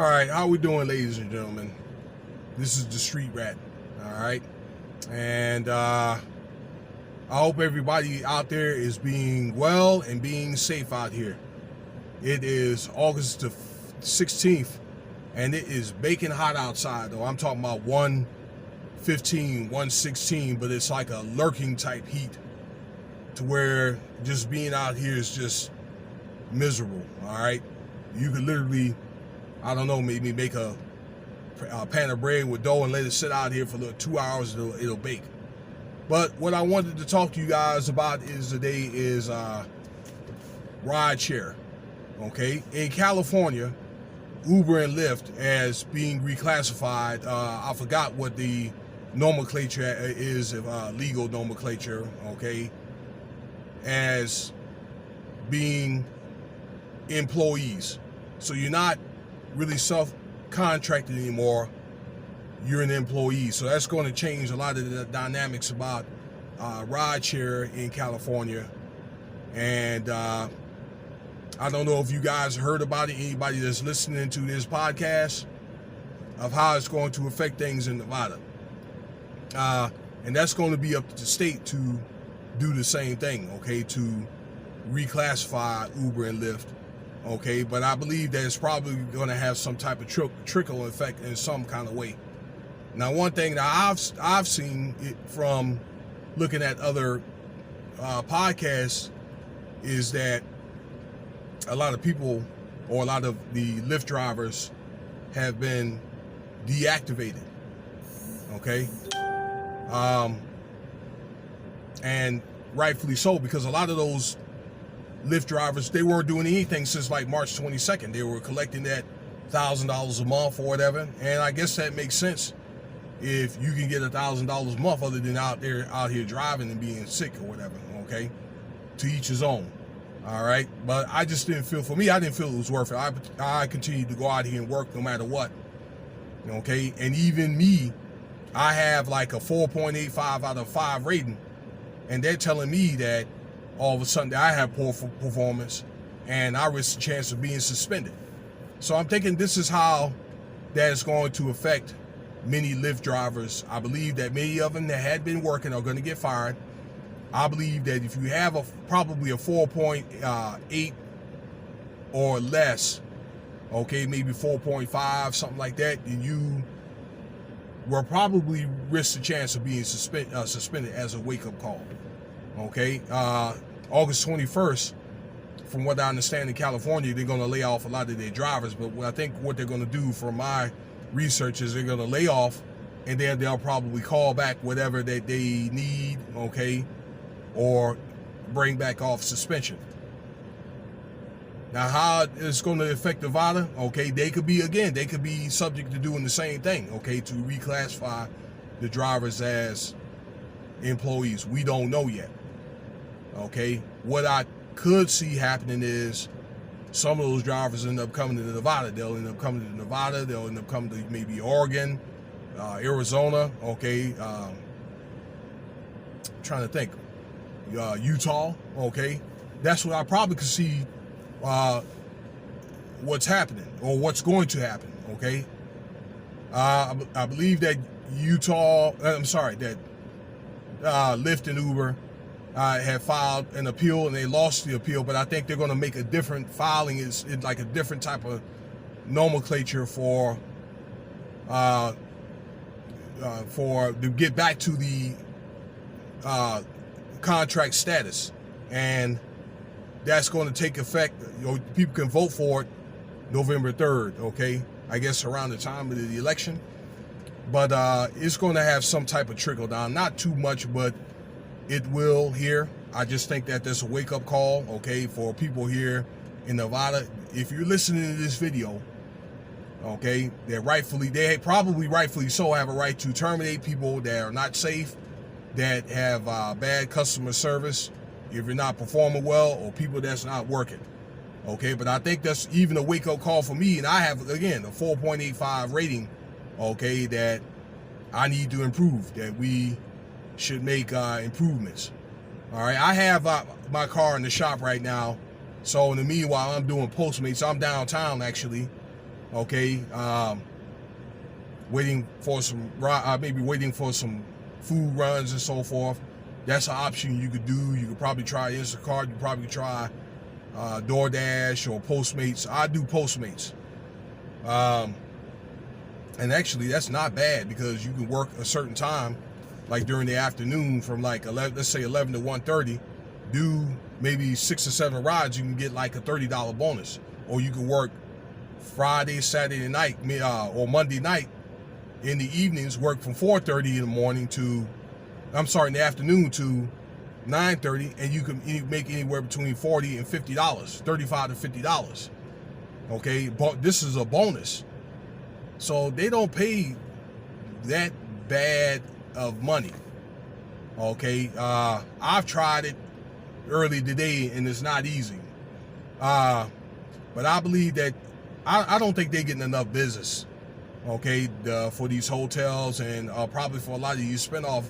All right, how we doing, ladies and gentlemen? This is the Street Rat, all right? And I hope everybody out there is being well and being safe out here. It is August the 16th, and it is baking hot outside, though. I'm talking about 115, 116, but it's like a lurking type heat to where just being out here is just miserable, all right? You could literally, I don't know, maybe make a pan of bread with dough and let it sit out here for 2 hours, it'll bake. But what I wanted to talk to you guys about today is rideshare, okay? In California, Uber and Lyft as being reclassified, I forgot what the nomenclature is, legal nomenclature, okay, as being employees. So you're not really self-contracted anymore, you're an employee. So that's going to change a lot of the dynamics about rideshare in California. And I don't know if you guys heard about it, anybody that's listening to this podcast, of how it's going to affect things in Nevada. And that's going to be up to the state to do the same thing, okay, to reclassify Uber and Lyft. Okay, but I believe that it's probably going to have some type of trickle effect in some kind of way. Now, one thing that I've seen it from looking at other podcasts is that a lot of people, or a lot of the Lyft drivers, have been deactivated. Okay, and rightfully so, because a lot of those Lyft drivers, they weren't doing anything since like March 22nd. They were collecting that $1,000 a month or whatever, and I guess that makes sense if you can get $1,000 a month, other than out here driving and being sick or whatever. Okay, to each his own. All right, but I just didn't feel, for me, I didn't feel it was worth it. I continued to go out here and work no matter what. Okay, and even me, I have like a 4.85 out of 5 rating, and they're telling me that all of a sudden I have poor performance and I risk the chance of being suspended. So I'm thinking this is how that is going to affect many Lyft drivers. I believe that many of them that had been working are going to get fired. I believe that if you have probably a 4.8 or less, okay, maybe 4.5, something like that, then you will probably risk the chance of being suspended as a wake-up call. Okay, August 21st, from what I understand, in California, they're going to lay off a lot of their drivers. But I think what they're going to do, from my research, is they're going to lay off, and then they'll probably call back whatever that they need, okay, or bring back off suspension. Now, how it's going to affect Nevada, okay, they could be subject to doing the same thing, okay, to reclassify the drivers as employees. We don't know yet. Okay, what I could see happening is some of those drivers end up coming to Nevada. They'll end up coming to Nevada. They'll end up coming to maybe Oregon, Arizona. Okay, trying to think, Utah. Okay, that's what I probably could see. What's happening, or what's going to happen? Okay, I believe that that Lyft and Uber had filed an appeal, and they lost the appeal, but I think they're going to make a different filing. It's like a different type of nomenclature for to get back to the contract status, and that's going to take effect. People can vote for it November 3rd. Okay, I guess around the time of the election, but it's going to have some type of trickle down. Not too much, but it will here. I just think that there's a wake-up call, okay, for people here in Nevada. If you're listening to this video, okay, they probably rightfully so have a right to terminate people that are not safe, that have bad customer service, if you're not performing well, or people that's not working. Okay, but I think that's even a wake-up call for me, and I have, again, a 4.85 rating, okay, that I need to improve, that we should make improvements. All right, I have my car in the shop right now, so in the meanwhile, I'm doing Postmates. I'm downtown, actually, Okay, waiting for some maybe waiting for some food runs and so forth. That's an option you could do. You could probably try Instacart. You probably try DoorDash or Postmates. I do Postmates. And actually, that's not bad because you can work a certain time, like during the afternoon from like 11, let's say 11 to 1:30, do maybe 6 or 7 rides, you can get like a $30 bonus. Or you can work Friday, Saturday night, or Monday night in the evenings, work from 4:30 in the morning to, in the afternoon to 9:30, and you can make anywhere between $40 and $50, $35 to $50. Okay, but this is a bonus. So they don't pay that bad of money. Okay, I've tried it early today and it's not easy. But I believe that I don't think they're getting enough business. Okay, for these hotels and probably for a lot of these spinoff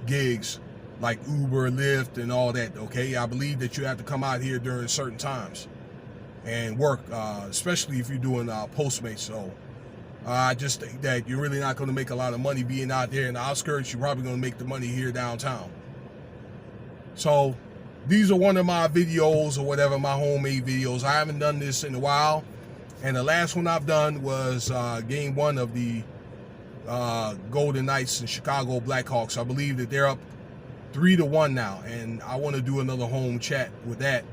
gigs like Uber, Lyft, and all that. Okay, I believe that you have to come out here during certain times and work, especially if you're doing Postmates. So I just think that you're really not going to make a lot of money being out there in the outskirts. You're probably going to make the money here downtown. So these are one of my videos or whatever, my homemade videos. I haven't done this in a while. And the last one I've done was game 1 of the Golden Knights and Chicago Blackhawks. I believe that they're up 3-1 now. And I want to do another home chat with that.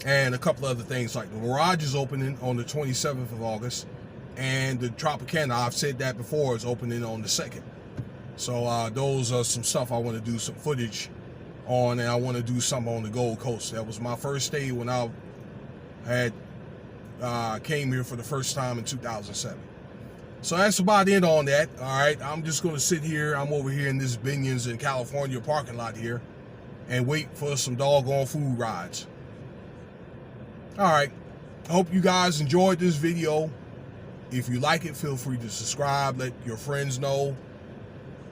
And a couple other things, like the Mirage is opening on the 27th of August, and the Tropicana, I've said that before, is opening on the 2nd. So those are some stuff I want to do some footage on, and I want to do something on the Gold Coast. That was my first day when I had came here for the first time in 2007. So that's about it on that. All right, I'm just going to sit here. I'm over here in this Binions in California parking lot here and wait for some doggone food rides. All right, hope you guys enjoyed this video. If you like it, feel free to subscribe, let your friends know,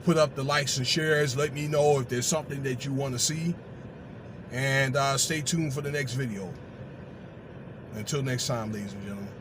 put up the likes and shares, let me know if there's something that you want to see, and stay tuned for the next video. Until next time, ladies and gentlemen.